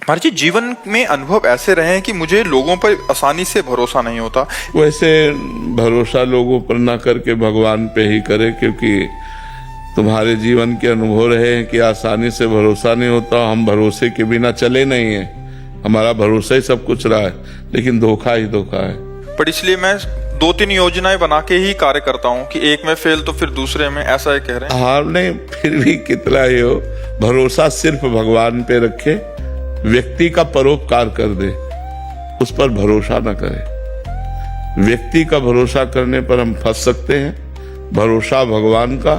महाराज जी, जीवन में अनुभव ऐसे रहे हैं कि मुझे लोगों पर आसानी से भरोसा नहीं होता। वैसे भरोसा लोगों पर ना करके भगवान पे ही करे, क्योंकि तुम्हारे जीवन के अनुभव रहे हैं कि आसानी से भरोसा नहीं होता। हम भरोसे के बिना चले नहीं हैं, हमारा भरोसा ही सब कुछ रहा है, लेकिन धोखा ही धोखा है। पर इसलिए मैं 2-3 योजनाएं बना के ही कार्य करता हूँ कि एक में फेल तो फिर दूसरे में, ऐसा है कह रहे हैं। हाँ नहीं, फिर भी कितना ही हो, भरोसा सिर्फ भगवान पे रखे, व्यक्ति का परोपकार कर दे, उस पर भरोसा न करे। व्यक्ति का भरोसा करने पर हम फंस सकते हैं। भरोसा भगवान का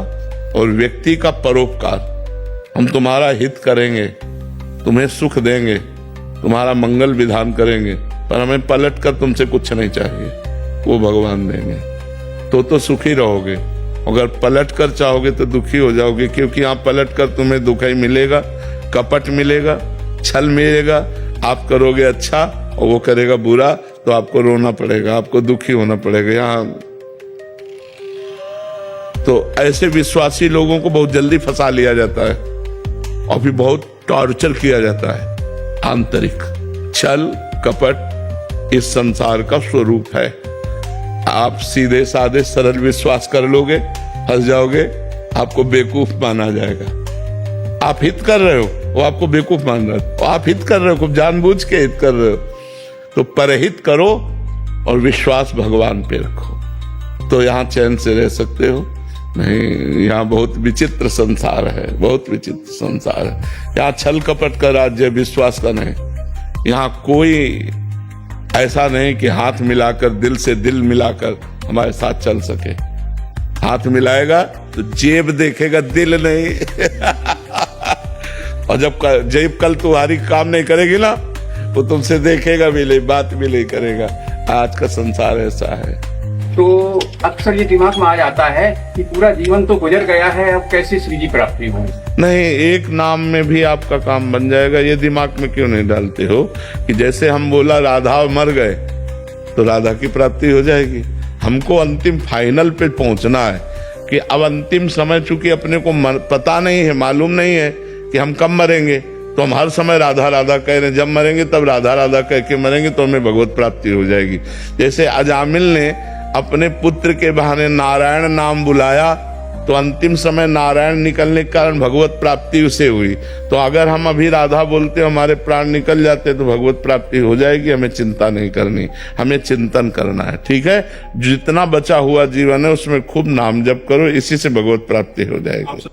और व्यक्ति का परोपकार। हम तुम्हारा हित करेंगे, तुम्हें सुख देंगे, तुम्हारा मंगल विधान करेंगे, पर हमें पलट कर तुमसे कुछ नहीं चाहिए, वो भगवान देंगे तो सुखी रहोगे। अगर पलट कर चाहोगे तो दुखी हो जाओगे, क्योंकि यहाँ पलट कर तुम्हें दुख ही मिलेगा, कपट मिलेगा, छल मिलेगा। आप करोगे अच्छा और वो करेगा बुरा, तो आपको रोना पड़ेगा, आपको दुखी होना पड़ेगा। यहाँ तो ऐसे विश्वासी लोगों को बहुत जल्दी फंसा लिया जाता है और फिर बहुत टॉर्चर किया जाता है। आंतरिक छल कपट इस संसार का स्वरूप है। आप सीधे साधे सरल विश्वास कर लोगे, हंस जाओगे, आपको बेवकूफ माना जाएगा। आप हित कर रहे हो, वो आपको बेवकूफ मान रहा है। आप हित कर रहे हो, खूब जानबूझ के हित कर रहे हो, तो परहित करो और विश्वास भगवान पे रखो, तो यहाँ चैन से रह सकते हो। नहीं, यहाँ बहुत विचित्र संसार है, बहुत विचित्र संसार है। यहाँ छल कपट का राज्य, विश्वास का नहीं। यहाँ कोई ऐसा नहीं कि हाथ मिलाकर, दिल से दिल मिलाकर हमारे साथ चल सके। हाथ मिलाएगा तो जेब देखेगा, दिल नहीं। और जब जेब कल तुम्हारी काम नहीं करेगी ना, वो तुमसे देखेगा भी नहीं, बात भी नहीं करेगा। आज का संसार ऐसा है। तो अक्सर ये दिमाग में आ जाता है कि पूरा जीवन तो गुजर गया है, अब कैसे श्री जी प्राप्ति हो। नहीं, एक नाम में भी आपका काम बन जाएगा। ये दिमाग में क्यों नहीं डालते हो कि जैसे हम बोला राधा मर गए तो राधा की प्राप्ति हो जाएगी। हमको अंतिम फाइनल पे पहुंचना है कि अब अंतिम समय, चूंकि अपने को पता नहीं है, मालूम नहीं है कि हम कब मरेंगे, तो हम हर समय राधा राधा कह रहे हैं। जब मरेंगे तब राधा राधा कह के मरेंगे, तो हमें भगवत प्राप्ति हो जाएगी। जैसे अजामिल ने अपने पुत्र के बहाने नारायण नाम बुलाया, तो अंतिम समय नारायण निकलने के कारण भगवत प्राप्ति उसे हुई। तो अगर हम अभी राधा बोलते, हमारे प्राण निकल जाते, तो भगवत प्राप्ति हो जाएगी। हमें चिंता नहीं करनी, हमें चिंतन करना है। ठीक है, जितना बचा हुआ जीवन है उसमें खूब नाम जप करो, इसी से भगवत प्राप्ति हो जाएगी।